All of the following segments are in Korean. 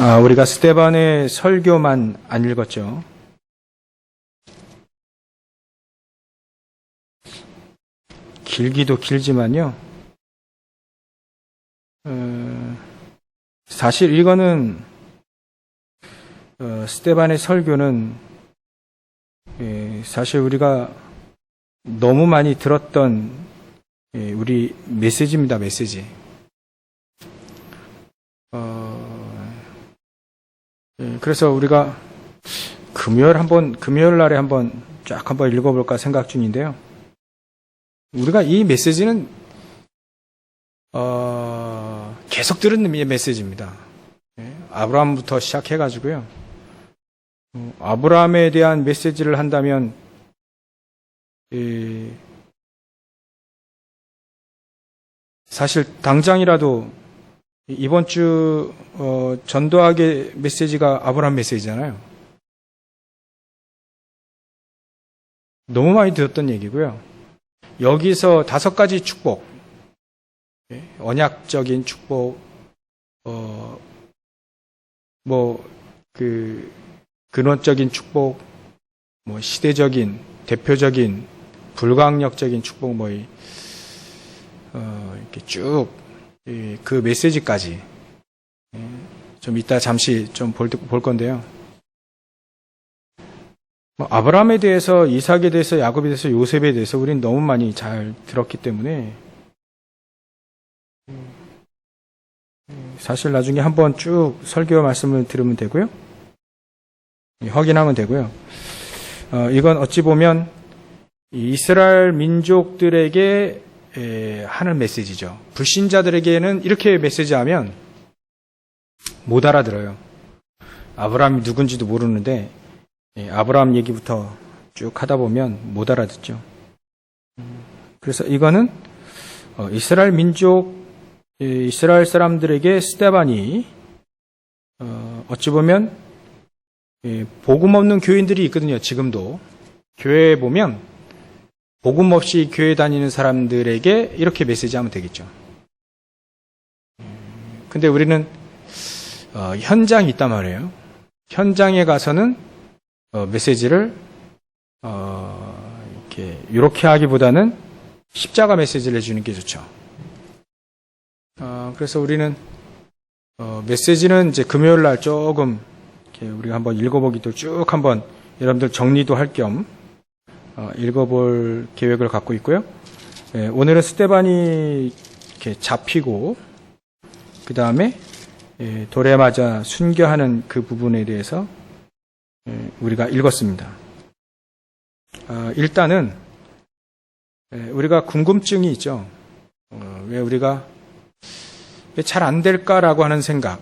우리가 스데반의 설교만 안 읽었죠. 길기도 길지만요. 사실 이거는 스데반의 설교는 사실 우리가 너무 많이 들었던 우리 메시지입니다. 메시지. 그래서 우리가 금요일 날에 쫙 한번 읽어볼까 생각 중인데요. 우리가 이 메시지는 계속 들은 메시지입니다. 아브라함부터 시작해가지고요. 아브라함에 대한 메시지를 한다면 사실 당장이라도 이번 주 전도학의 메시지가 아브라함 메시지잖아요. 너무 많이 들었던 얘기고요. 여기서 5가지 축복, 언약적인 축복, 근원적인 축복, 시대적인, 대표적인, 불강력적인 축복, 이렇게 쭉, 그 메시지까지, 좀 이따 잠시 좀 볼 건데요. 아브라함에 대해서, 이삭에 대해서, 야곱에 대해서, 요셉에 대해서 우리는 너무 많이 잘 들었기 때문에, 사실 나중에 한번 쭉 설교 말씀을 들으면 되고요. 확인하면 되고요. 이건 어찌 보면 이스라엘 민족들에게 하는 메시지죠. 불신자들에게는 이렇게 메시지하면 못 알아들어요. 아브라함이 누군지도 모르는데 아브라함 얘기부터 쭉 하다 보면 못 알아듣죠. 그래서 이거는 이스라엘 민족, 이스라엘 사람들에게 스데반이 어찌 보면 복음 없는 교인들이 있거든요. 지금도 교회에 보면 복음 없이 교회 다니는 사람들에게 이렇게 메시지하면 되겠죠. 근데 우리는 현장이 있단 말이에요. 현장에 가서는 메시지를 이렇게 하기보다는 십자가 메시지를 해주는 게 좋죠. 그래서 우리는 메시지는 이제 금요일 날 조금 우리가 한번 읽어보기도 쭉 한번 여러분들 정리도 할 겸 읽어볼 계획을 갖고 있고요. 오늘은 스데반이 이렇게 잡히고 그 다음에 돌에 맞아 순교하는 그 부분에 대해서 우리가 읽었습니다. 일단은 우리가 궁금증이 있죠. 왜 우리가 잘 안 될까라고 하는 생각.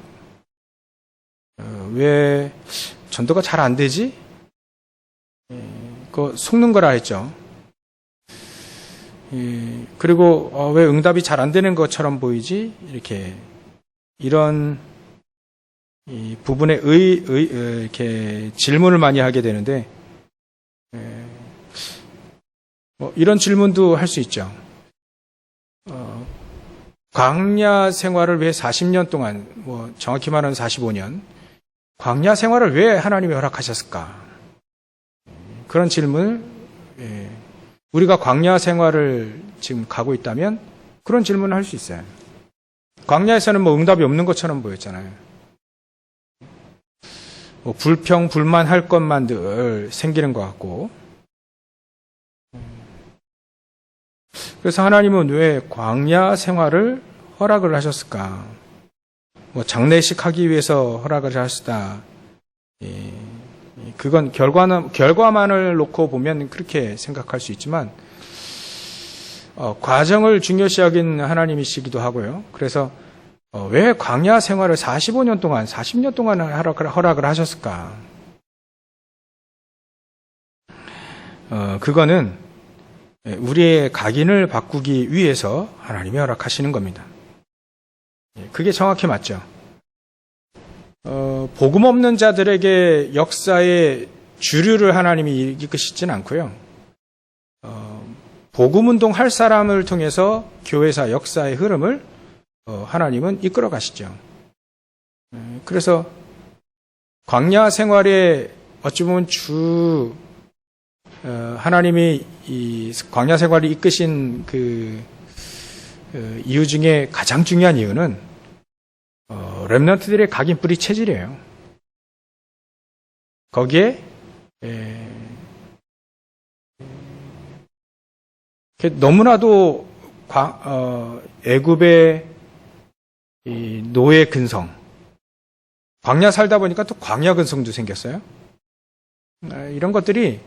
왜 전도가 잘 안 되지? 그거 속는 거라 했죠. 그리고 왜 응답이 잘 안 되는 것처럼 보이지? 이런 부분에 이렇게 질문을 많이 하게 되는데, 이런 질문도 할 수 있죠. 광야 생활을 왜 40년 동안, 정확히 말하면 45년, 광야 생활을 왜 하나님이 허락하셨을까? 그런 질문을, 우리가 광야 생활을 지금 가고 있다면 그런 질문을 할 수 있어요. 광야에서는 응답이 없는 것처럼 보였잖아요. 불평, 불만할 것만 늘 생기는 것 같고. 그래서 하나님은 왜 광야 생활을 허락을 하셨을까? 장례식 하기 위해서 허락을 하셨다. 그건 결과만을 놓고 보면 그렇게 생각할 수 있지만, 과정을 중요시 여긴 하나님이시기도 하고요. 그래서, 왜 광야 생활을 40년 동안 허락을 하셨을까? 그거는 우리의 각인을 바꾸기 위해서 하나님이 허락하시는 겁니다. 그게 정확히 맞죠. 복음 없는 자들에게 역사의 주류를 하나님이 이끄시진 않고요. 복음 운동 할 사람을 통해서 교회사 역사의 흐름을 하나님은 이끌어 가시죠. 그래서 광야 생활에 어찌 보면 하나님이 이 광야 생활을 이끄신 그 이유 중에 가장 중요한 이유는 렘넌트들의 각인뿌리 체질이에요. 거기에 너무나도 애굽의 이 노예 근성, 광야 살다 보니까 또 광야 근성도 생겼어요. 이런 것들이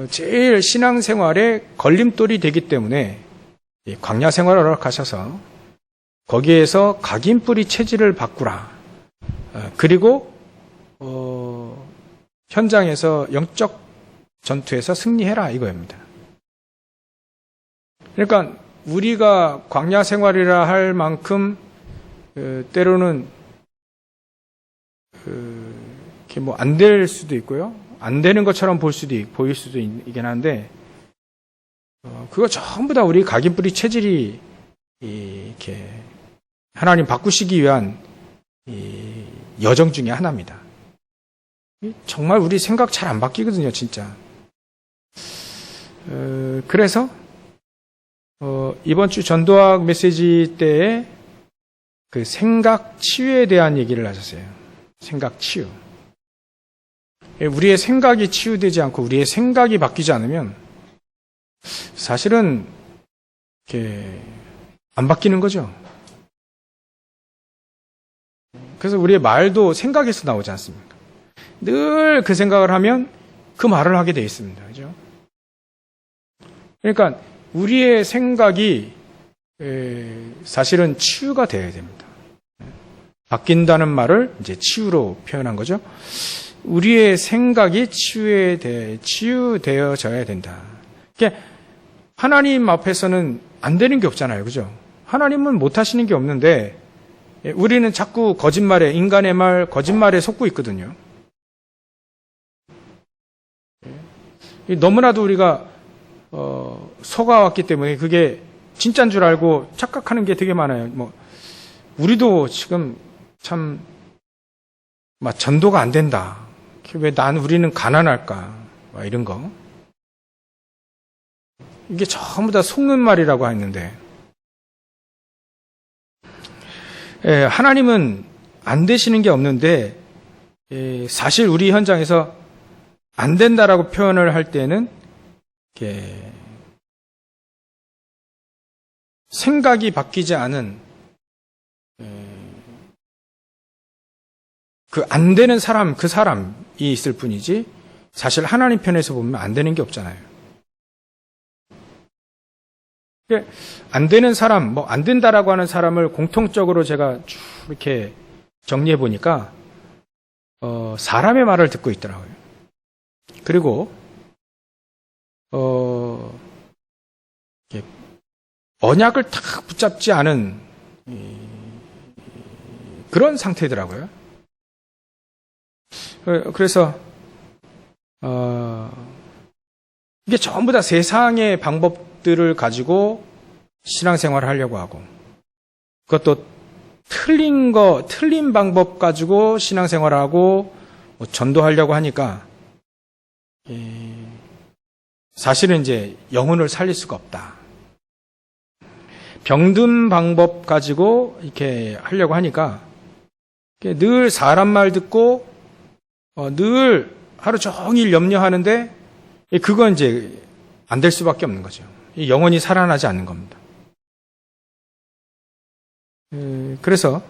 제일 신앙생활에 걸림돌이 되기 때문에 광야 생활을 허락하셔서 거기에서 각인뿌리 체질을 바꾸라. 그리고 현장에서 영적 전투에서 승리해라 이거입니다. 그러니까 우리가 광야 생활이라 할 만큼 때로는 이렇게 뭐 안 될 수도 있고요. 안 되는 것처럼 보일 수도 있긴 한데 그거 전부 다 우리 각인뿌리 체질이 이렇게 하나님 바꾸시기 위한 이 여정 중에 하나입니다. 정말 우리 생각 잘 안 바뀌거든요, 진짜. 그래서 이번 주 전도학 메시지 때에 그 생각 치유에 대한 얘기를 하셨어요. 생각 치유. 우리의 생각이 치유되지 않고 우리의 생각이 바뀌지 않으면 사실은 이렇게 안 바뀌는 거죠. 그래서 우리의 말도 생각에서 나오지 않습니까? 늘 그 생각을 하면 그 말을 하게 되어 있습니다. 그죠? 그러니까 우리의 생각이 사실은 치유가 되어야 됩니다. 바뀐다는 말을 이제 치유로 표현한 거죠. 우리의 생각이 치유되어져야 된다. 그러니까 하나님 앞에서는 안 되는 게 없잖아요. 그죠? 하나님은 못 하시는 게 없는데 우리는 자꾸 거짓말에, 인간의 말, 거짓말에 속고 있거든요. 너무나도 우리가 속아왔기 때문에 그게 진짜인 줄 알고 착각하는 게 되게 많아요. 뭐 우리도 지금 참 막 전도가 안 된다. 왜 우리는 가난할까? 막 이런 거. 이게 전부 다 속는 말이라고 했는데 하나님은 안 되시는 게 없는데 사실 우리 현장에서 안 된다라고 표현을 할 때는 생각이 바뀌지 않은 그 안 되는 사람, 그 사람이 있을 뿐이지 사실 하나님 편에서 보면 안 되는 게 없잖아요. 안 되는 사람, 뭐 안 된다라고 하는 사람을 공통적으로 제가 쭉 이렇게 정리해 보니까 사람의 말을 듣고 있더라고요. 그리고 언약을 탁 붙잡지 않은 그런 상태더라고요. 그래서 이게 전부 다 세상의 방법들을 가지고 신앙생활을 하려고 하고 그것도 틀린 방법 가지고 신앙생활을 하고 뭐 전도하려고 하니까 사실은 이제 영혼을 살릴 수가 없다. 병든 방법 가지고 이렇게 하려고 하니까 늘 사람 말 듣고 늘 하루 종일 염려하는데 그건 이제 안 될 수밖에 없는 거죠. 영혼이 살아나지 않는 겁니다. 그래서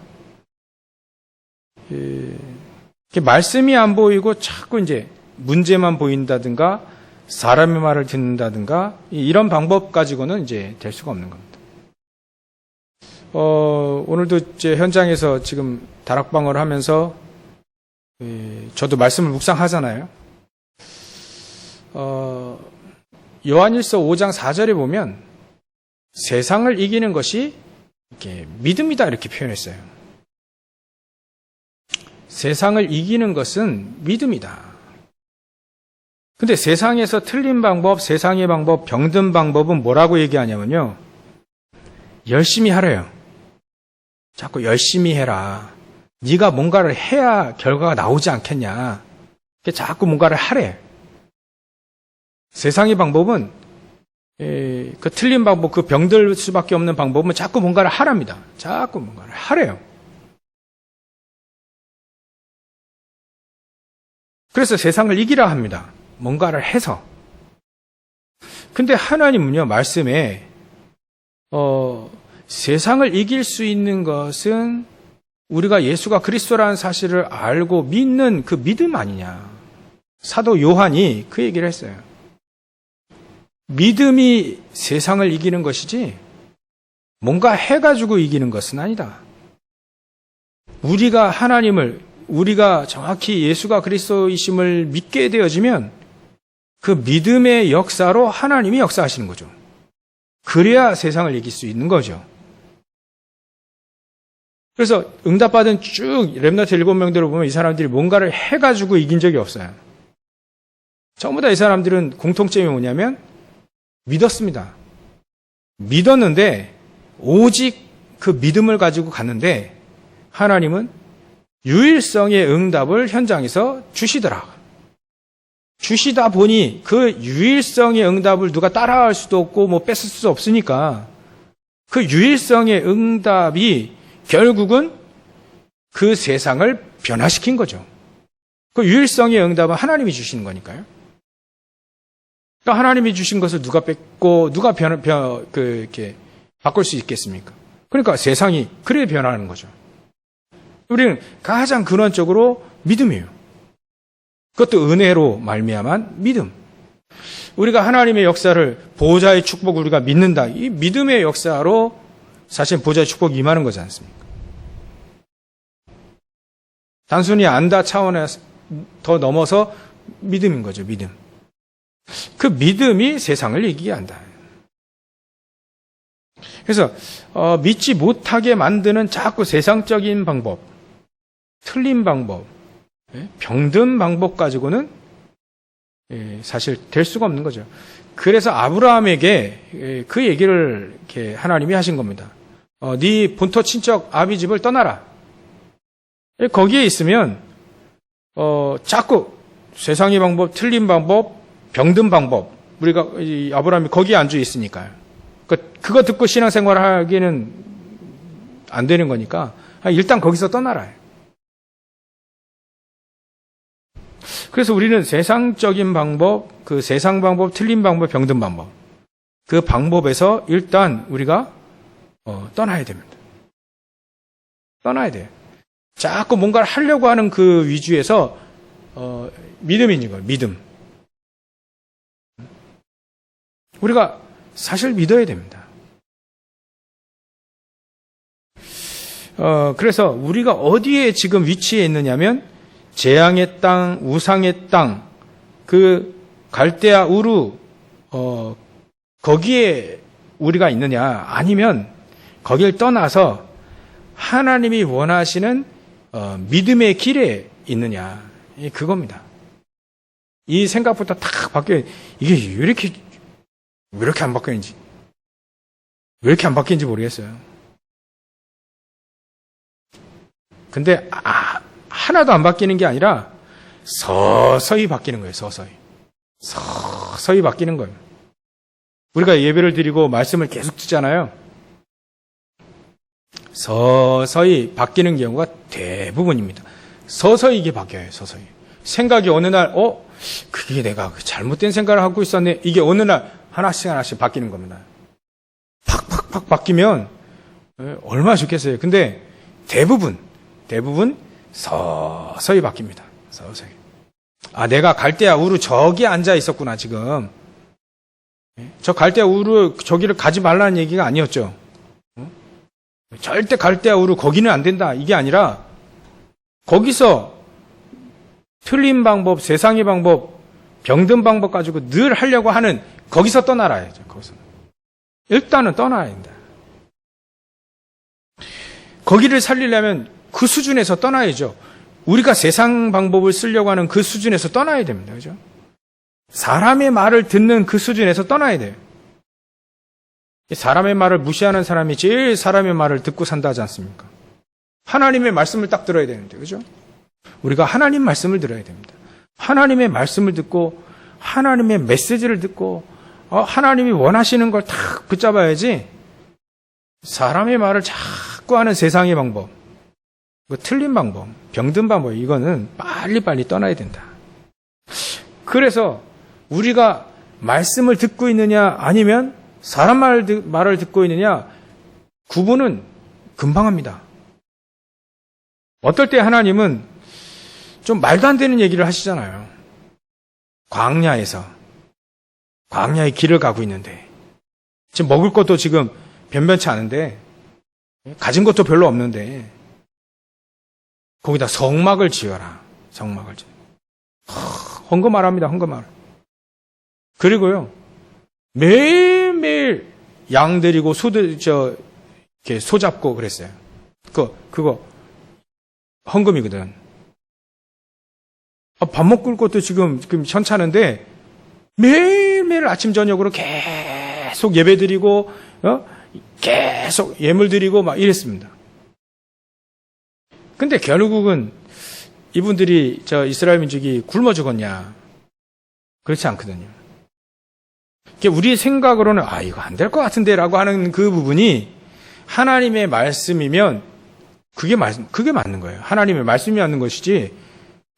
말씀이 안 보이고 자꾸 이제 문제만 보인다든가 사람의 말을 듣는다든가 이런 방법 가지고는 이제 될 수가 없는 겁니다. 오늘도 이제 현장에서 지금 다락방을 하면서 저도 말씀을 묵상하잖아요. 요한일서 5장 4절에 보면 세상을 이기는 것이 이렇게 믿음이다 이렇게 표현했어요. 세상을 이기는 것은 믿음이다. 근데 세상에서 틀린 방법, 세상의 방법, 병든 방법은 뭐라고 얘기하냐면요. 열심히 하래요. 자꾸 열심히 해라. 네가 뭔가를 해야 결과가 나오지 않겠냐. 자꾸 뭔가를 하래. 세상의 방법은 그 틀린 방법, 그 병들 수밖에 없는 방법은 자꾸 뭔가를 하랍니다. 자꾸 뭔가를 하래요. 그래서 세상을 이기라 합니다. 뭔가를 해서. 근데 하나님은요, 말씀에 세상을 이길 수 있는 것은 우리가 예수가 그리스도라는 사실을 알고 믿는 그 믿음 아니냐. 사도 요한이 그 얘기를 했어요. 믿음이 세상을 이기는 것이지 뭔가 해가지고 이기는 것은 아니다. 우리가 정확히 예수가 그리스도이심을 믿게 되어지면 그 믿음의 역사로 하나님이 역사하시는 거죠. 그래야 세상을 이길 수 있는 거죠. 그래서 응답받은 쭉 렘넌트 7명들을 보면 이 사람들이 뭔가를 해가지고 이긴 적이 없어요. 전부 다 이 사람들은 공통점이 뭐냐면 믿었습니다. 믿었는데 오직 그 믿음을 가지고 갔는데 하나님은 유일성의 응답을 현장에서 주시더라. 주시다 보니 그 유일성의 응답을 누가 따라할 수도 없고 뭐 뺏을 수도 없으니까 그 유일성의 응답이 결국은 그 세상을 변화시킨 거죠. 그 유일성의 응답은 하나님이 주시는 거니까요. 그러니까 하나님이 주신 것을 누가 뺏고 누가 이렇게 바꿀 수 있겠습니까? 그러니까 세상이 그래 변하는 거죠. 우리는 가장 근원적으로 믿음이에요. 그것도 은혜로 말미암은 믿음. 우리가 하나님의 역사를 보호자의 축복을 우리가 믿는다. 이 믿음의 역사로 사실 보호자의 축복이 임하는 거지 않습니까? 단순히 안다 차원에서 더 넘어서 믿음인 거죠. 믿음. 그 믿음이 세상을 이기게 한다. 그래서 믿지 못하게 만드는 자꾸 세상적인 방법, 틀린 방법, 병든 방법 가지고는 사실 될 수가 없는 거죠. 그래서 아브라함에게 그 얘기를 이렇게 하나님이 하신 겁니다. 네 본토 친척 아비 집을 떠나라. 거기에 있으면 자꾸 세상의 방법, 틀린 방법, 병든 방법, 우리가 아브라함이 거기에 앉아 있으니까요. 그거 듣고 신앙생활을 하기는 안 되는 거니까 일단 거기서 떠나라. 그래서 우리는 세상적인 방법, 그 세상 방법, 틀린 방법, 병든 방법, 그 방법에서 일단 우리가 떠나야 됩니다. 떠나야 돼요. 자꾸 뭔가를 하려고 하는 그 위주에서 믿음이 있는 거예요. 믿음. 우리가 사실 믿어야 됩니다. 그래서 우리가 어디에 지금 위치해 있느냐면 재앙의 땅, 우상의 땅, 그 갈대아 우루 거기에 우리가 있느냐 아니면 거길 떠나서 하나님이 원하시는 믿음의 길에 있느냐 그겁니다. 이 생각부터 탁 바뀌어요. 이게 왜 이렇게 안 바뀌는지 왜 이렇게 안 바뀌는지 모르겠어요. 근데 하나도 안 바뀌는 게 아니라 서서히 바뀌는 거예요. 서서히 바뀌는 거예요. 우리가 예배를 드리고 말씀을 계속 듣잖아요. 서서히 바뀌는 경우가 대부분입니다. 서서히 이게 바뀌어요. 서서히. 생각이 어느 날 그게 내가 잘못된 생각을 하고 있었네. 이게 어느 날 하나씩 바뀌는 겁니다. 팍팍팍 바뀌면 얼마나 좋겠어요. 근데 대부분 서서히 바뀝니다. 서서히. 내가 갈대아 우루 저기 앉아 있었구나 지금. 저 갈대아 우루 저기를 가지 말라는 얘기가 아니었죠. 절대 갈대아 우루 거기는 안 된다. 이게 아니라 거기서 틀린 방법, 세상의 방법, 병든 방법 가지고 늘 하려고 하는 거기서 떠나라야죠. 거기서. 일단은 떠나야 된다. 거기를 살리려면 그 수준에서 떠나야죠. 우리가 세상 방법을 쓰려고 하는 그 수준에서 떠나야 됩니다. 그죠? 사람의 말을 듣는 그 수준에서 떠나야 돼요. 사람의 말을 무시하는 사람이 제일 사람의 말을 듣고 산다 하지 않습니까? 하나님의 말씀을 딱 들어야 되는데, 그죠? 우리가 하나님 말씀을 들어야 됩니다. 하나님의 말씀을 듣고, 하나님의 메시지를 듣고, 하나님이 원하시는 걸 탁 붙잡아야지, 사람의 말을 자꾸 하는 세상의 방법, 틀린 방법, 병든 방법, 이거는 빨리빨리 떠나야 된다. 그래서 우리가 말씀을 듣고 있느냐, 아니면 사람 말을 듣고 있느냐, 구분은 금방 합니다. 어떨 때 하나님은 좀 말도 안 되는 얘기를 하시잖아요. 광야의 길을 가고 있는데, 지금 먹을 것도 지금 변변치 않은데, 가진 것도 별로 없는데, 거기다 성막을 지어라. 성막을 지어. 헝거말합니다. 헝거말. 그리고요, 매일매일 양 데리고 이렇게 소 잡고 그랬어요. 그거 헌금이거든. 밥 먹을 것도 지금 현찮은데 매일매일 아침 저녁으로 계속 예배 드리고 계속 예물 드리고 막 이랬습니다. 근데 결국은 이분들이 이스라엘 민족이 굶어 죽었냐? 그렇지 않거든요. 우리 생각으로는 이거 안 될 것 같은데라고 하는 그 부분이 하나님의 말씀이면 그게 맞는 거예요. 하나님의 말씀이 맞는 것이지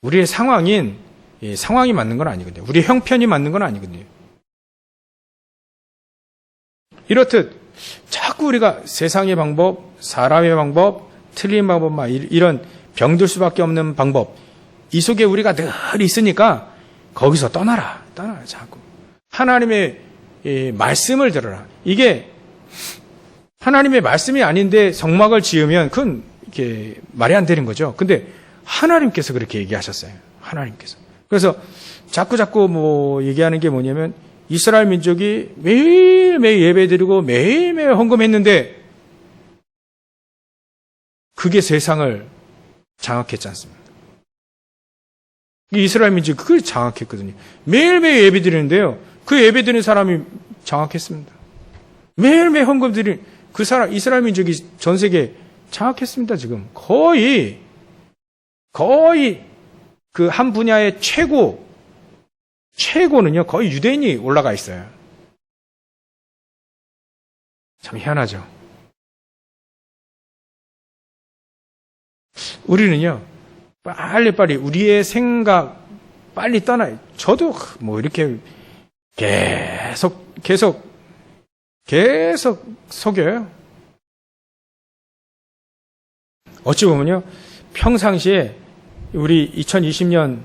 우리의 상황이 맞는 건 아니거든요. 우리의 형편이 맞는 건 아니거든요. 이렇듯 자꾸 우리가 세상의 방법, 사람의 방법, 틀린 방법, 이런 병들 수밖에 없는 방법, 이 속에 우리가 늘 있으니까 거기서 떠나라 자꾸. 하나님의 말씀을 들어라. 이게 하나님의 말씀이 아닌데 성막을 지으면 그건 이게 말이 안 되는 거죠. 근데 하나님께서 그렇게 얘기하셨어요. 하나님께서. 그래서 자꾸 얘기하는 게 뭐냐면 이스라엘 민족이 매일매일 예배드리고 매일매일 헌금했는데 그게 세상을 장악했지 않습니까? 이스라엘 민족이 그걸 장악했거든요. 매일매일 예배드리는데요. 그 예배드리는 사람이 장악했습니다. 매일매일 헌금 드리는 그 사람, 이스라엘 민족이 전 세계에 장악했습니다, 지금. 거의 그 한 분야의 최고는요, 거의 유대인이 올라가 있어요. 참 희한하죠. 우리는요, 빨리 우리의 생각 빨리 떠나요. 저도 이렇게 계속 속여요. 어찌 보면요, 평상시에 우리 2020년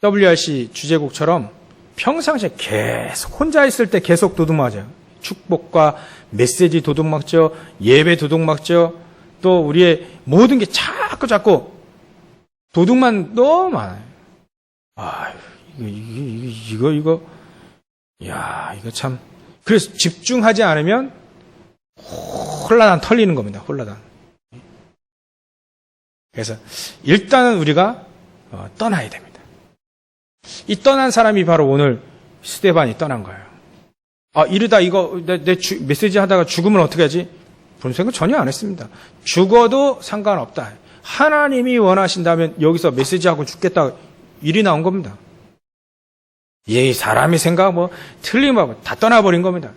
WRC 주제곡처럼 평상시에 계속 혼자 있을 때 계속 도둑맞아요. 축복과 메시지 도둑맞죠. 예배 도둑맞죠. 또 우리의 모든 게 자꾸 도둑만 너무 많아요. 이거 참. 그래서 집중하지 않으면 홀라당 털리는 겁니다. 홀라당. 그래서 일단은 우리가 떠나야 됩니다. 이 떠난 사람이 바로 오늘 스데반이 떠난 거예요. 이러다 내 메시지 하다가 죽으면 어떻게 하지? 그런 생각 전혀 안 했습니다. 죽어도 상관없다. 하나님이 원하신다면 여기서 메시지하고 죽겠다. 일이 나온 겁니다. 이 사람의 생각 틀린 법 다 떠나버린 겁니다.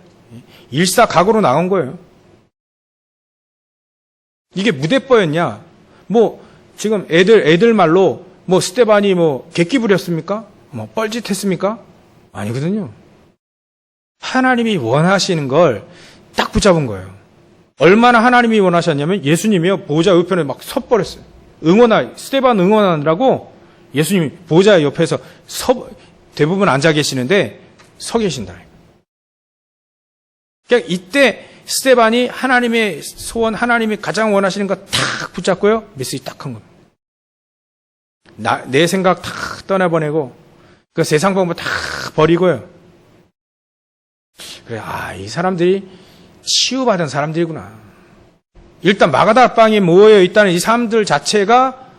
일사각오로 나온 거예요. 이게 무대뽀였냐? 지금 애들 말로 스데반이 객기 부렸습니까? 뻘짓했습니까? 아니거든요. 하나님이 원하시는 걸 딱 붙잡은 거예요. 얼마나 하나님이 원하셨냐면 예수님이요, 보호자 옆에 막 섰버렸어요. 스데반 응원하느라고 예수님이 보호자 옆에서 대부분 앉아 계시는데 서 계신다. 그러니까 이때 스데반이 하나님의 소원, 하나님이 가장 원하시는 거 탁 붙잡고요, 메시지 딱 한 겁니다. 내 생각 탁 떠나보내고 그 세상 방법 다 버리고요. 그래, 이 사람들이 치유받은 사람들이구나. 일단 마가다락방에 모여 있다는 이 사람들 자체가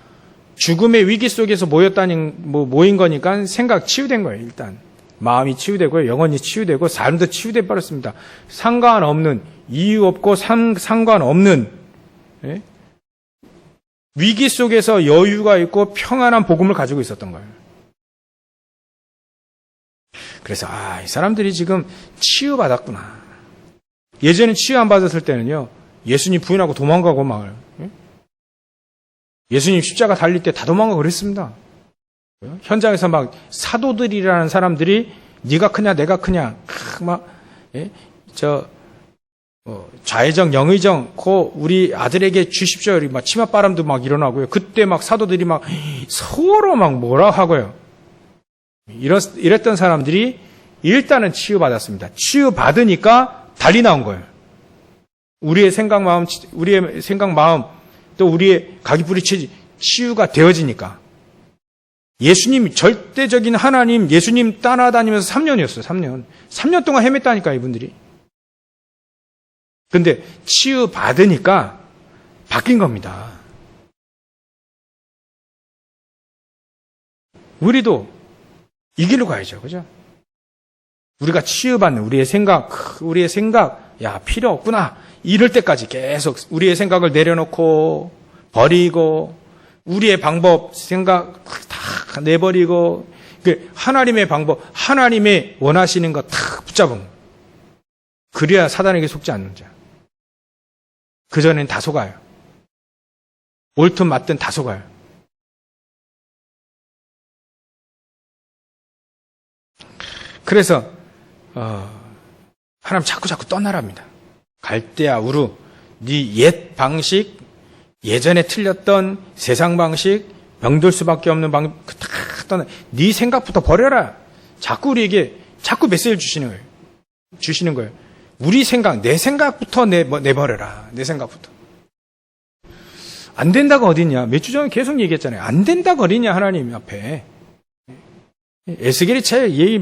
죽음의 위기 속에서 모인 거니까 생각 치유된 거예요. 일단 마음이 치유되고 영혼이 치유되고 삶도 치유돼 버렸습니다. 상관없는, 이유 없고 상관없는 위기 속에서 여유가 있고 평안한 복음을 가지고 있었던 거예요. 그래서 이 사람들이 지금 치유받았구나. 예전에 치유 안 받았을 때는요, 예수님 부인하고 도망가고 막, 예수님 십자가 달릴 때 다 도망가고 그랬습니다. 현장에서 막 사도들이라는 사람들이 네가 크냐 내가 크냐 막 좌의정 영의정 우리 아들에게 주십시오. 막 치맛바람도 막 일어나고요. 그때 막 사도들이 막 서로 막 뭐라 하고요. 이랬던 사람들이 일단은 치유받았습니다. 치유받으니까 달리 나온 거예요. 우리의 생각 마음 또 우리의 각이 치유가 되어지니까. 예수님, 절대적인 하나님, 예수님 따라다니면서 3년이었어요, 3년. 3년 동안 헤맸다니까, 이분들이. 근데 치유받으니까 바뀐 겁니다. 우리도 이 길로 가야죠, 그죠? 우리가 치유받는 우리의 생각, 야, 필요 없구나. 이럴 때까지 계속 우리의 생각을 내려놓고, 버리고, 우리의 방법, 생각 다 내버리고, 하나님의 방법, 하나님의 원하시는 거 다 붙잡음. 그래야 사단에게 속지 않는 자. 그전엔 다 속아요. 옳든 맞든 다 속아요. 그래서 하나님 자꾸 떠나랍니다. 갈대아 우루, 네 옛 방식, 예전에 틀렸던 세상 방식, 병들 수밖에 없는 방식 다 떠나. 네 생각부터 버려라. 자꾸 우리에게 자꾸 메시지를 주시는 거예요. 우리 생각, 내 생각부터 내버려라. 내 생각부터. 안 된다가 어딨냐? 몇 주 전에 계속 얘기했잖아요. 안 된다가 어딨냐, 하나님 앞에. 에스겔이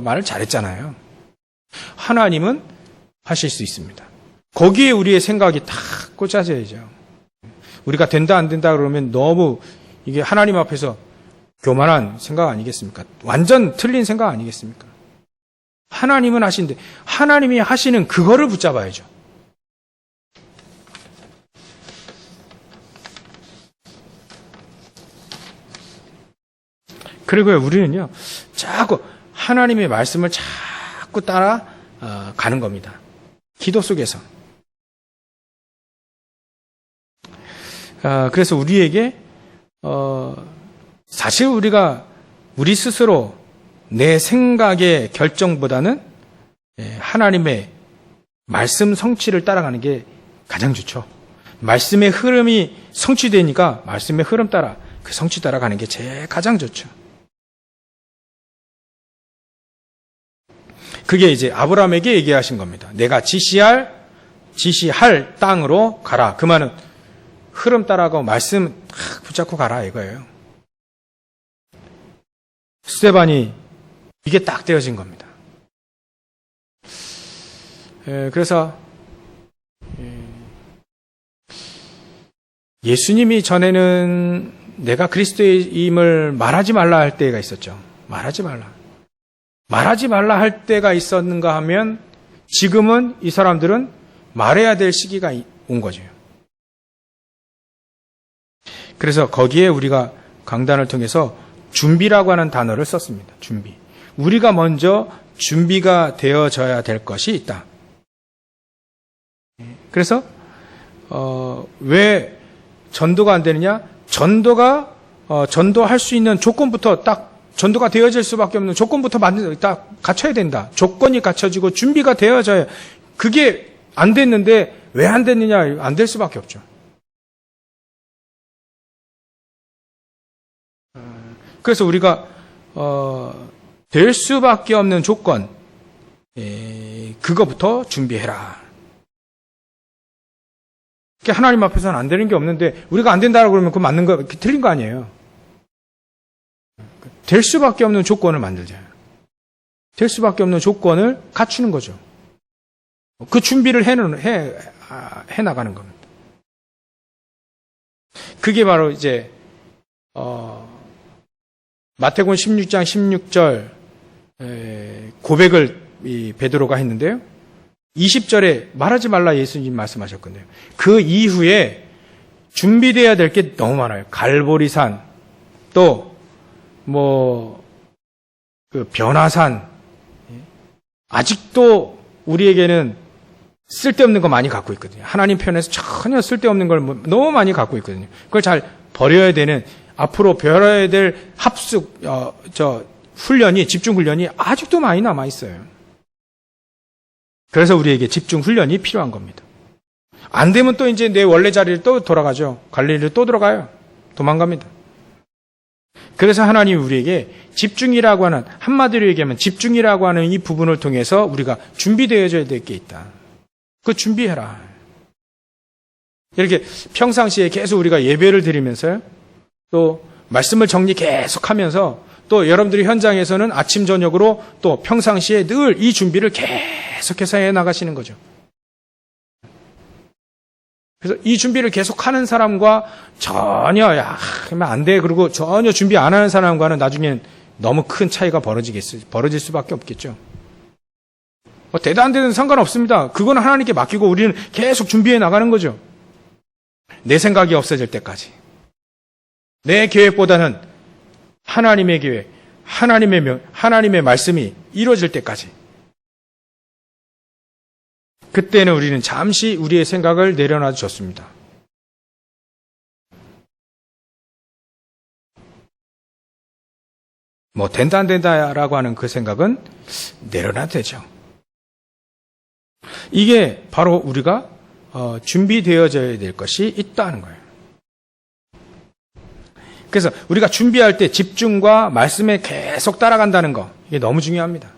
말을 잘했잖아요. 하나님은 하실 수 있습니다. 거기에 우리의 생각이 다 꽂아져야죠. 우리가 된다 안 된다 그러면 너무 이게 하나님 앞에서 교만한 생각 아니겠습니까? 완전 틀린 생각 아니겠습니까? 하나님은 하신데 하나님이 하시는 그거를 붙잡아야죠. 그리고 우리는요, 자꾸 하나님의 말씀을 자꾸 따라 가는 겁니다. 기도 속에서. 그래서 우리에게 사실 우리 스스로 내 생각의 결정보다는 하나님의 말씀 성취를 따라가는 게 가장 좋죠. 말씀의 흐름이 성취되니까 말씀의 흐름 따라 그 성취 따라가는 게 제일 가장 좋죠. 그게 이제 아브라함에게 얘기하신 겁니다. 내가 지시할 땅으로 가라. 그 말은 흐름 따라가고 말씀 붙잡고 가라 이거예요. 스데반이 이게 딱 되어진 겁니다. 그래서 예수님이 전에는 내가 그리스도임을 말하지 말라 할 때가 있었죠. 말하지 말라 할 때가 있었는가 하면 지금은 이 사람들은 말해야 될 시기가 온 거죠. 그래서 거기에 우리가 강단을 통해서 준비라고 하는 단어를 썼습니다. 준비. 우리가 먼저 준비가 되어져야 될 것이 있다. 그래서 왜 전도가 안 되느냐? 전도할 수 있는 조건부터 딱 전도가 되어질 수밖에 없는 조건부터 딱 갖춰야 된다. 조건이 갖춰지고 준비가 되어져야. 그게 안 됐는데 왜 안 됐느냐? 안 될 수밖에 없죠. 그래서 우리가 될 수밖에 없는 조건, 그거부터 준비해라. 하나님 앞에서는 안 되는 게 없는데 우리가 안 된다고 그러면 그거 맞는 거 틀린 거 아니에요. 될 수밖에 없는 조건을 만들자. 될 수밖에 없는 조건을 갖추는 거죠. 그 준비를 해 나가는 겁니다. 그게 바로 이제 마태복음 16장 16절 고백을 베드로가 했는데요. 20절에 말하지 말라 예수님 말씀하셨거든요. 그 이후에 준비되어야 될 게 너무 많아요. 갈보리산, 또 그 변화산. 아직도 우리에게는 쓸데없는 거 많이 갖고 있거든요. 하나님 편에서 전혀 쓸데없는 걸 너무 많이 갖고 있거든요. 그걸 잘 버려야 되는, 앞으로 버려야 될 훈련이, 집중 훈련이 아직도 많이 남아 있어요. 그래서 우리에게 집중 훈련이 필요한 겁니다. 안 되면 또 이제 내 원래 자리를 또 돌아가죠. 갈릴리를 또 들어가요. 도망갑니다. 그래서 하나님이 우리에게 집중이라고 하는, 한마디로 얘기하면 집중이라고 하는 이 부분을 통해서 우리가 준비되어져야 될 게 있다. 그거 준비해라. 이렇게 평상시에 계속 우리가 예배를 드리면서요, 또 말씀을 정리 계속하면서, 또 여러분들이 현장에서는 아침 저녁으로 또 평상시에 늘 이 준비를 계속해서 해 나가시는 거죠. 그래서 이 준비를 계속하는 사람과 전혀 그러면 안 돼, 그리고 전혀 준비 안 하는 사람과는 나중엔 너무 큰 차이가 벌어질 수밖에 없겠죠. 되다 안 되든 상관없습니다. 그건 하나님께 맡기고 우리는 계속 준비해 나가는 거죠. 내 생각이 없어질 때까지. 내 계획보다는 하나님의 계획, 하나님의 말씀이 이루어질 때까지. 그때는 우리는 잠시 우리의 생각을 내려놔도 좋습니다. 된다 안 된다라고 하는 그 생각은 내려놔도 되죠. 이게 바로 우리가 준비되어져야 될 것이 있다는 거예요. 그래서 우리가 준비할 때 집중과 말씀에 계속 따라간다는 거, 이게 너무 중요합니다.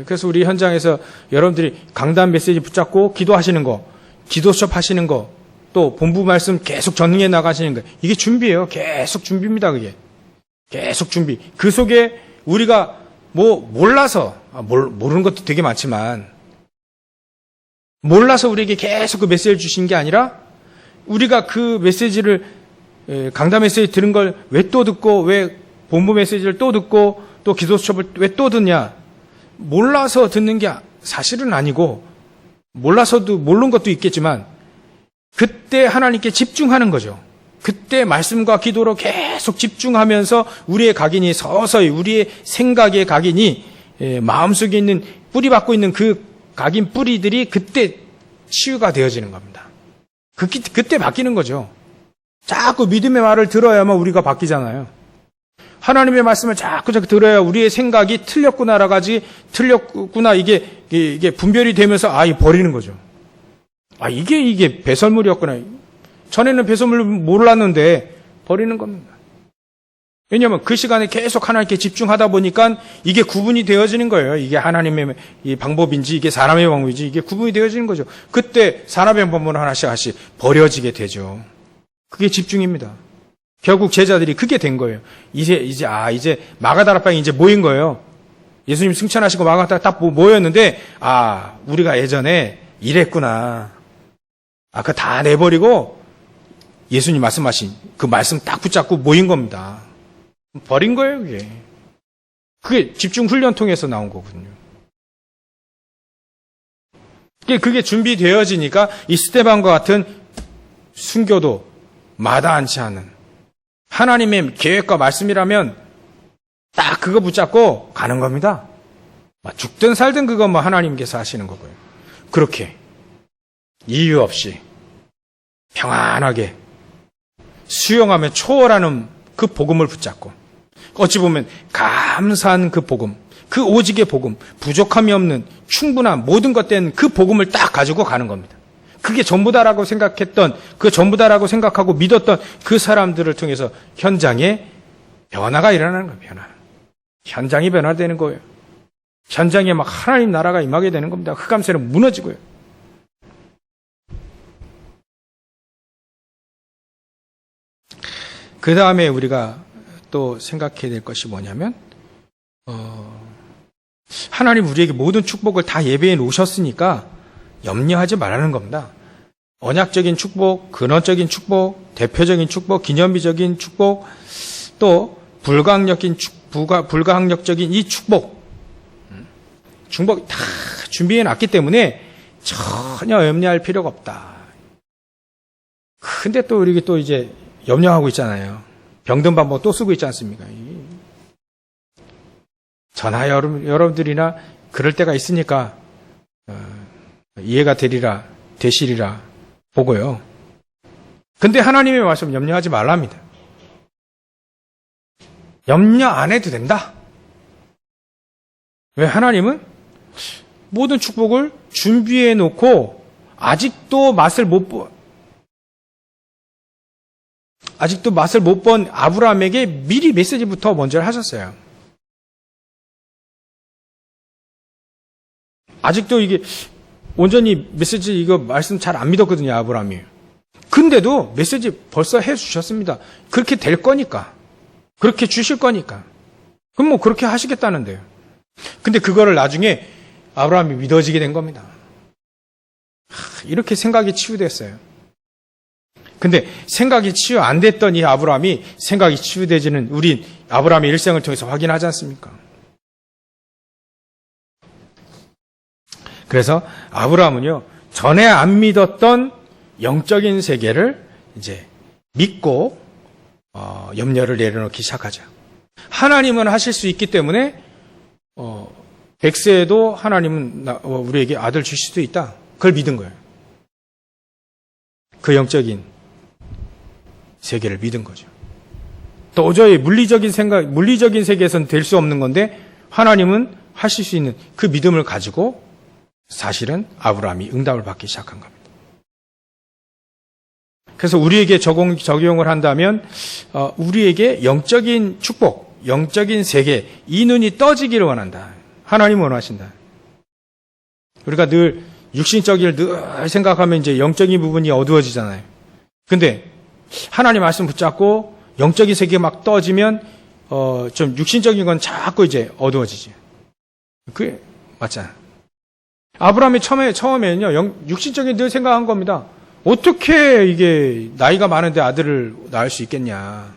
그래서 우리 현장에서 여러분들이 강단 메시지 붙잡고 기도하시는 거, 기도 수업 하시는 거, 또 본부 말씀 계속 전응해 나가시는 거, 이게 준비예요. 계속 준비입니다. 그게 계속 준비. 그 속에 우리가 몰라서, 모르는 것도 되게 많지만, 몰라서 우리에게 계속 그 메시지를 주신 게 아니라, 우리가 그 메시지를, 강단 메시지 들은 걸 왜 또 듣고, 왜 본부 메시지를 또 듣고, 또 기도 수업을 왜 또 듣냐? 몰라서 듣는 게 사실은 아니고, 몰라서도 모르는 것도 있겠지만, 그때 하나님께 집중하는 거죠. 그때 말씀과 기도로 계속 집중하면서 우리의 각인이 서서히, 우리의 생각의 각인이 마음속에 있는, 뿌리 받고 있는 그 각인 뿌리들이 그때 치유가 되어지는 겁니다. 그때 바뀌는 거죠. 자꾸 믿음의 말을 들어야만 우리가 바뀌잖아요. 하나님의 말씀을 자꾸 들어야 우리의 생각이 틀렸구나, 이게 분별이 되면서, 버리는 거죠. 이게 배설물이었구나. 전에는 배설물 몰랐는데, 버리는 겁니다. 왜냐하면 그 시간에 계속 하나님께 집중하다 보니까 이게 구분이 되어지는 거예요. 이게 하나님의 이 방법인지, 이게 사람의 방법인지, 이게 구분이 되어지는 거죠. 그때 사람의 방법을 하나씩 버려지게 되죠. 그게 집중입니다. 결국 제자들이 그게 된 거예요. 이제 마가다라방이 이제 모인 거예요. 예수님 승천하시고 마가다라 딱 모였는데, 우리가 예전에 이랬구나. 그거 다 내버리고 예수님 말씀하신 그 말씀 딱 붙잡고 모인 겁니다. 버린 거예요, 그게. 그게 집중 훈련 통해서 나온 거거든요. 그게 준비되어지니까 이 스데반과 같은 순교도 마다않지 않은 하나님의 계획과 말씀이라면 딱 그거 붙잡고 가는 겁니다. 죽든 살든 그거 하나님께서 하시는 거고요. 그렇게 이유 없이 평안하게 수용하며 초월하는 그 복음을 붙잡고, 어찌 보면 감사한 그 복음, 그 오직의 복음, 부족함이 없는 충분한 모든 것 된 그 복음을 딱 가지고 가는 겁니다. 그게 전부다라고 생각했던, 그 전부다라고 생각하고 믿었던 그 사람들을 통해서 현장에 변화가 일어나는 거예요. 현장이 변화되는 거예요. 현장에 하나님 나라가 임하게 되는 겁니다. 흑암세는 무너지고요. 그 다음에 우리가 또 생각해야 될 것이 뭐냐면, 하나님 우리에게 모든 축복을 다 예배해 놓으셨으니까 염려하지 말라는 겁니다. 언약적인 축복, 근원적인 축복, 대표적인 축복, 기념비적인 축복, 또 불가항력적인 이 축복 다 준비해 놨기 때문에 전혀 염려할 필요가 없다. 근데 또 우리 또 이제 염려하고 있잖아요. 병든 방법 또 쓰고 있지 않습니까? 저나 여러분들이나 그럴 때가 있으니까 이해가 되시리라 보고요. 근데 하나님의 말씀 염려하지 말랍니다. 염려 안 해도 된다. 왜? 하나님은 모든 축복을 준비해 놓고 아직도 맛을 못 본 아브라함에게 미리 메시지부터 먼저 하셨어요. 아직도 이게 온전히 메시지 이거 말씀 잘 안 믿었거든요, 아브라함이. 근데도 메시지 벌써 해 주셨습니다. 그렇게 될 거니까. 그렇게 주실 거니까. 그럼 뭐 그렇게 하시겠다는데요. 근데 그거를 나중에 아브라함이 믿어지게 된 겁니다. 이렇게 생각이 치유됐어요. 근데 생각이 치유 안 됐던 이 아브라함이 생각이 치유되지는 우리 아브라함의 일생을 통해서 확인하지 않습니까? 그래서 아브라함은요, 전에 안 믿었던 영적인 세계를 이제 믿고 염려를 내려놓기 시작하죠. 하나님은 하실 수 있기 때문에 100세에도 하나님은 우리에게 아들 주실 수도 있다. 그걸 믿은 거예요. 그 영적인 세계를 믿은 거죠. 도저히 물리적인 세계에서는 될 수 없는 건데 하나님은 하실 수 있는 그 믿음을 가지고 사실은 아브라함이 응답을 받기 시작한 겁니다. 그래서 우리에게 적용을 한다면 우리에게 영적인 축복, 영적인 세계, 이 눈이 떠지기를 원한다. 하나님은 원하신다. 우리가 늘 육신적인 늘 생각하면 이제 영적인 부분이 어두워지잖아요. 근데 하나님 말씀 붙잡고 영적인 세계가 막 떠지면 좀 육신적인 건 자꾸 이제 어두워지지. 그게 맞잖아. 아브라함이 처음에는요, 육신적인 늘 생각한 겁니다. 어떻게 이게 나이가 많은데 아들을 낳을 수 있겠냐.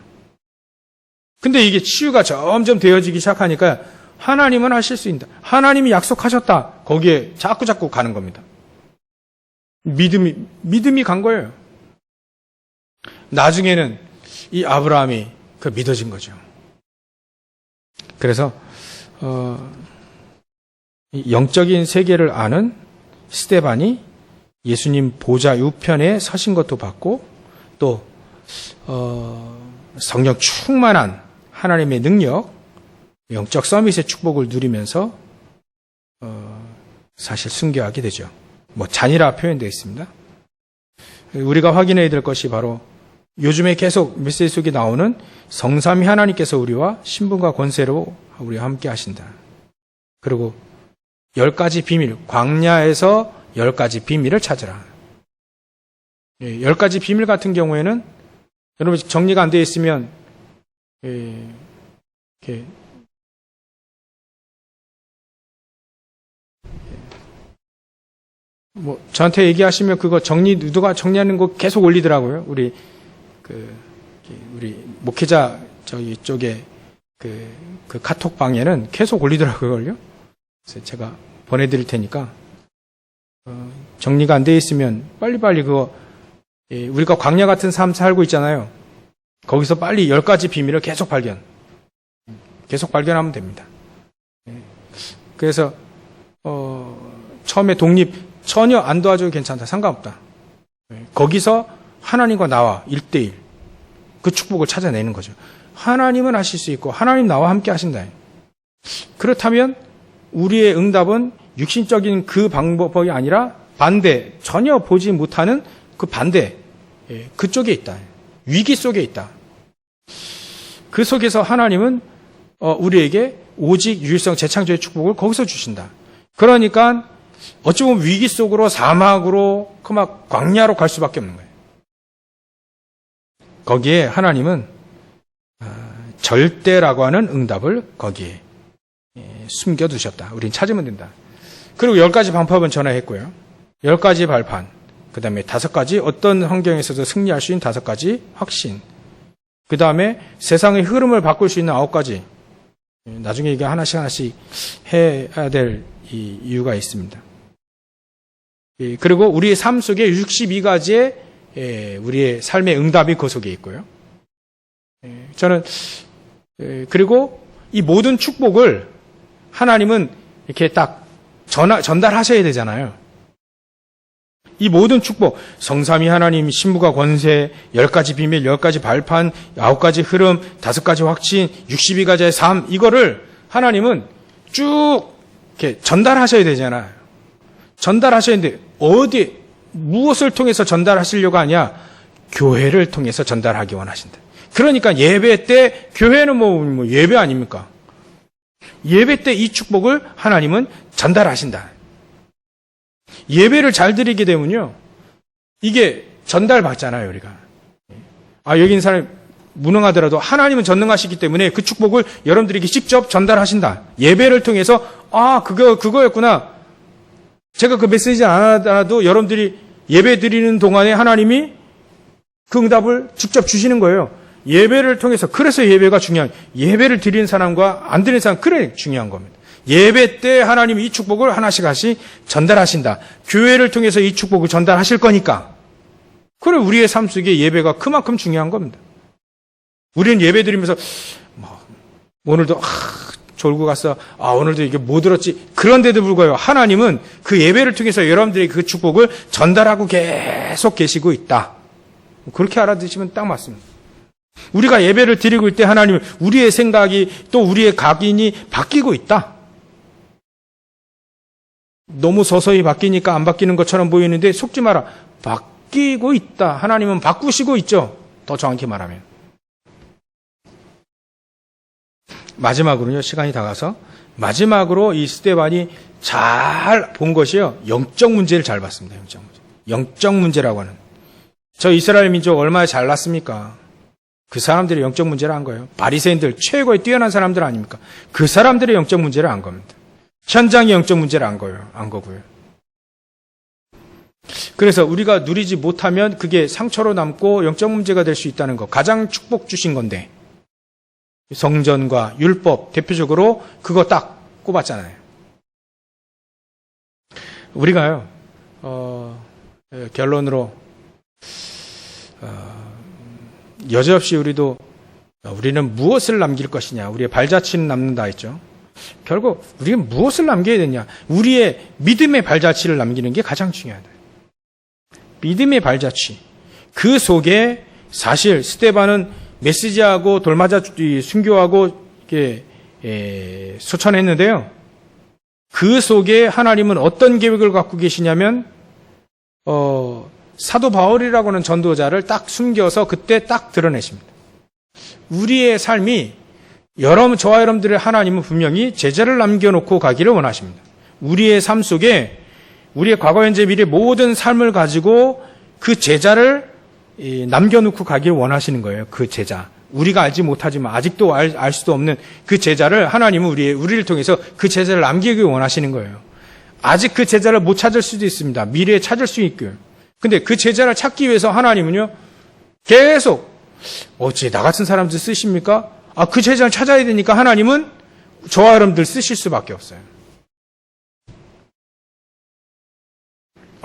근데 이게 치유가 점점 되어지기 시작하니까 하나님은 하실 수 있다. 하나님이 약속하셨다. 거기에 자꾸 가는 겁니다. 믿음이 간 거예요. 나중에는 이 아브라함이 그 믿어진 거죠. 그래서 영적인 세계를 아는 스데반이 예수님 보좌 우편에 서신 것도 봤고 또 성령 충만한 하나님의 능력, 영적 서밋의 축복을 누리면서 사실 순교하게 되죠. 잔이라 표현되어 있습니다. 우리가 확인해야 될 것이 바로 요즘에 계속 메시지 속에 나오는 성삼위 하나님께서 우리와 신분과 권세로 우리와 함께 하신다. 그리고 10가지 비밀, 광야에서 10가지 비밀을 찾으라. 10가지 비밀 같은 경우에는 여러분 정리가 안 되어 있으면 이렇게 저한테 얘기하시면 그거 누가 정리하는 거 계속 올리더라고요. 우리 목회자 쪽에 그 카톡방에는 계속 올리더라고요. 그래서 제가 보내드릴 테니까 정리가 안 돼 있으면 빨리빨리 그거 우리가 광야 같은 삶 살고 있잖아요. 거기서 빨리 10가지 비밀을 계속 발견하면 됩니다. 그래서 처음에 독립 전혀 안 도와줘도 괜찮다. 상관없다. 거기서 하나님과 나와 1대1 그 축복을 찾아내는 거죠. 하나님은 하실 수 있고 하나님 나와 함께 하신다. 그렇다면 우리의 응답은 육신적인 그 방법이 아니라 반대, 전혀 보지 못하는 그 반대, 그쪽에 있다. 위기 속에 있다. 그 속에서 하나님은 우리에게 오직 유일성 재창조의 축복을 거기서 주신다. 그러니까 어찌 보면 위기 속으로 사막으로 막 광야로 갈 수밖에 없는 거예요. 거기에 하나님은 절대라고 하는 응답을 거기에 숨겨두셨다. 우린 찾으면 된다. 그리고 10가지 방법은 전화했고요. 10가지 발판, 그 다음에 5가지 어떤 환경에서도 승리할 수 있는 5가지 확신, 그 다음에 세상의 흐름을 바꿀 수 있는 9가지, 나중에 이게 하나씩 해야 될 이유가 있습니다. 그리고 우리의 삶 속에 62가지의 우리의 삶의 응답이 그 속에 있고요. 저는 그리고 이 모든 축복을 하나님은 이렇게 딱 전달하셔야 되잖아요. 이 모든 축복, 성삼위 하나님, 신부가 권세, 10가지 비밀, 10가지 발판, 9가지 흐름, 5가지 확신, 62가지의 삶, 이거를 하나님은 쭉 이렇게 전달하셔야 되잖아요. 전달하셔야 되는데, 무엇을 통해서 전달하시려고 하냐? 교회를 통해서 전달하기 원하신다. 그러니까 예배 때, 교회는 뭐 예배 아닙니까? 예배 때 이 축복을 하나님은 전달하신다. 예배를 잘 드리게 되면요, 이게 전달받잖아요, 우리가. 여기 있는 사람이 무능하더라도 하나님은 전능하시기 때문에 그 축복을 여러분들에게 직접 전달하신다. 예배를 통해서, 그거였구나. 제가 그 메시지 안 하더라도 여러분들이 예배 드리는 동안에 하나님이 그 응답을 직접 주시는 거예요. 예배를 통해서, 그래서 예배가 예배를 드리는 사람과 안 드리는 사람, 그래 중요한 겁니다. 예배 때 하나님이 이 축복을 하나씩 전달하신다. 교회를 통해서 이 축복을 전달하실 거니까. 그래, 우리의 삶 속에 예배가 그만큼 중요한 겁니다. 우리는 예배 드리면서, 오늘도, 졸고 갔어. 오늘도 이게 못 들었지. 그런데도 불구하고 하나님은 그 예배를 통해서 여러분들에게 그 축복을 전달하고 계속 계시고 있다. 그렇게 알아두시면 딱 맞습니다. 우리가 예배를 드리고 있을 때 하나님은 우리의 생각이 또 우리의 각인이 바뀌고 있다. 너무 서서히 바뀌니까 안 바뀌는 것처럼 보이는데 속지 마라. 바뀌고 있다. 하나님은 바꾸시고 있죠. 더 정확히 말하면. 마지막으로요, 시간이 다가서 마지막으로 이 스데반이 잘 본 것이요, 영적 문제를 잘 봤습니다. 영적 문제라고 하는. 저 이스라엘 민족 얼마나 잘났습니까? 그 사람들의 영적 문제를 안 거예요. 바리새인들, 최고의 뛰어난 사람들 아닙니까? 그 사람들의 영적 문제를 안 겁니다. 현장의 영적 문제를 안 거고요. 그래서 우리가 누리지 못하면 그게 상처로 남고 영적 문제가 될 수 있다는 거. 가장 축복 주신 건데. 성전과 율법, 대표적으로 그거 딱 꼽았잖아요. 우리가요, 결론으로, 여지없이 우리는 무엇을 남길 것이냐. 우리의 발자취는 남는다 했죠. 결국 우리는 무엇을 남겨야 되냐. 우리의 믿음의 발자취를 남기는 게 가장 중요하다. 믿음의 발자취. 그 속에 사실 스데반은 메시지하고 돌맞아 순교하고 소천했는데요. 그 속에 하나님은 어떤 계획을 갖고 계시냐면 사도 바울이라고 하는 전도자를 딱 숨겨서 그때 딱 드러내십니다. 우리의 삶이 저와 여러분들의 하나님은 분명히 제자를 남겨놓고 가기를 원하십니다. 우리의 삶 속에 우리의 과거, 현재, 미래 모든 삶을 가지고 그 제자를 남겨놓고 가기를 원하시는 거예요. 그 제자. 우리가 알지 못하지만 아직도 알 수도 없는 그 제자를 하나님은 우리를 통해서 그 제자를 남기기 원하시는 거예요. 아직 그 제자를 못 찾을 수도 있습니다. 미래에 찾을 수 있고요. 근데 그 제자를 찾기 위해서 하나님은요, 계속, 어찌 나 같은 사람들 쓰십니까? 그 제자를 찾아야 되니까 하나님은 저와 여러분들 쓰실 수밖에 없어요.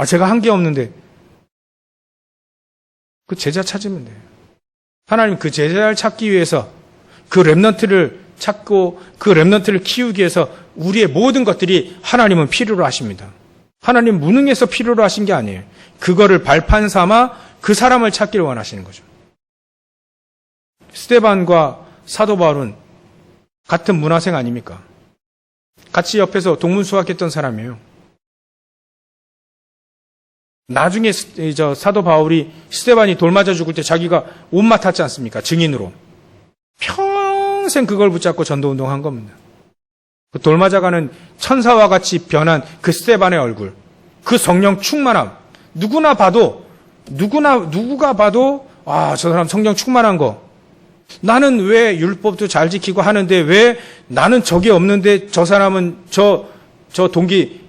제가 한 게 없는데, 그 제자 찾으면 돼요. 하나님 그 제자를 찾기 위해서 그 렘넌트를 찾고 그 렘넌트를 키우기 위해서 우리의 모든 것들이 하나님은 필요로 하십니다. 하나님 무능해서 필요로 하신 게 아니에요. 그거를 발판 삼아 그 사람을 찾기를 원하시는 거죠. 스데반과 사도 바울은 같은 문화생 아닙니까? 같이 옆에서 동문수학했던 사람이에요. 나중에 사도 바울이 스데반이 돌 맞아 죽을 때 자기가 옷 맡았지 않습니까? 증인으로. 평생 그걸 붙잡고 전도운동한 겁니다. 그 돌 맞아가는 천사와 같이 변한 그 스데반의 얼굴, 그 성령 충만함, 누구가 봐도 저 사람 성령 충만한 거. 나는 왜 율법도 잘 지키고 하는데 왜 나는 적이 없는데 저 사람은 저 동기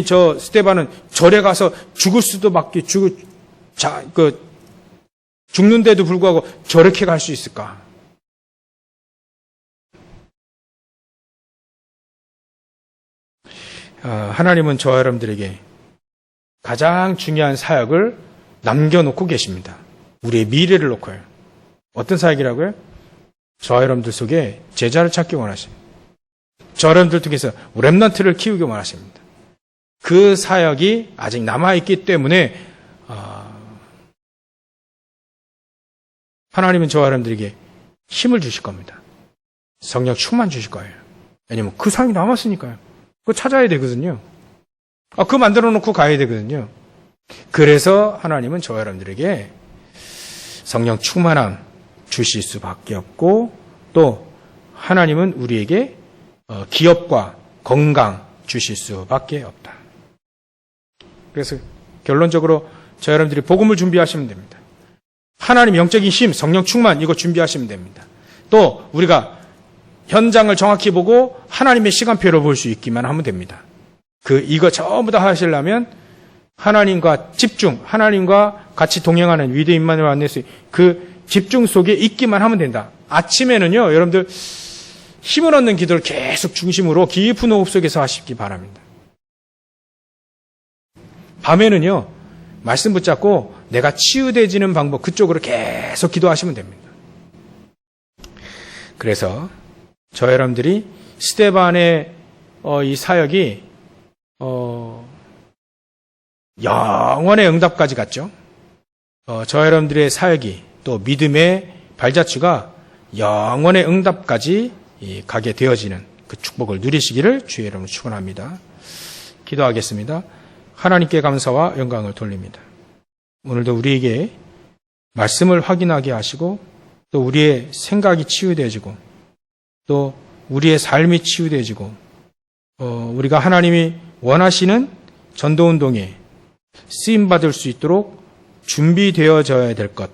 저 스데반은 절에 가서 죽을 수도 밖에 죽는데도 불구하고 저렇게 갈 수 있을까? 하나님은 저와 여러분들에게 가장 중요한 사역을 남겨놓고 계십니다. 우리의 미래를 놓고요. 어떤 사역이라고요? 저와 여러분들 속에 제자를 찾기 원하십니다. 저와 여러분들 통해서 렘넌트를 키우기 원하십니다. 그 사역이 아직 남아있기 때문에 하나님은 저와 여러분들에게 힘을 주실 겁니다. 성령 충만 주실 거예요. 왜냐면 그 사역이 남았으니까요. 그거 찾아야 되거든요. 그거 만들어 놓고 가야 되거든요. 그래서 하나님은 저와 여러분들에게 성령 충만함 주실 수밖에 없고, 또 하나님은 우리에게 기업과 건강 주실 수밖에 없다. 그래서 결론적으로 저와 여러분들이 복음을 준비하시면 됩니다. 하나님 영적인 힘, 성령 충만 이거 준비하시면 됩니다. 또 우리가 현장을 정확히 보고 하나님의 시간표를 볼 수 있기만 하면 됩니다. 이거 전부 다 하시려면 하나님과 집중, 하나님과 같이 동행하는 위대인만을 만나서 그 집중 속에 있기만 하면 된다. 아침에는요, 여러분들 힘을 얻는 기도를 계속 중심으로 깊은 호흡 속에서 하시기 바랍니다. 밤에는요, 말씀 붙잡고 내가 치유되지는 방법 그쪽으로 계속 기도하시면 됩니다. 그래서 저 여러분들이 스데반의 이 사역이 영원의 응답까지 갔죠. 저 여러분들의 사역이 또 믿음의 발자취가 영원의 응답까지 가게 되어지는 그 축복을 누리시기를 주의 이름으로 축원합니다. 기도하겠습니다. 하나님께 감사와 영광을 돌립니다. 오늘도 우리에게 말씀을 확인하게 하시고 또 우리의 생각이 치유되어지고 또 우리의 삶이 치유되어지고 우리가 하나님이 원하시는 전도운동에 쓰임받을 수 있도록 준비되어져야 될 것,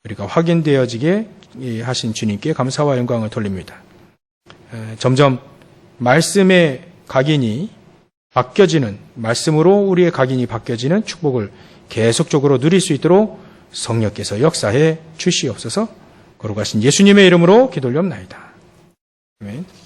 우리가 확인되어지게 하신 주님께 감사와 영광을 돌립니다. 점점 말씀의 각인이 바뀌어지는, 말씀으로 우리의 각인이 바뀌어지는 축복을 계속적으로 누릴 수 있도록 성령께서 역사해 주시옵소서. 거룩하신 예수님의 이름으로 기도올리옵나이다. 아멘.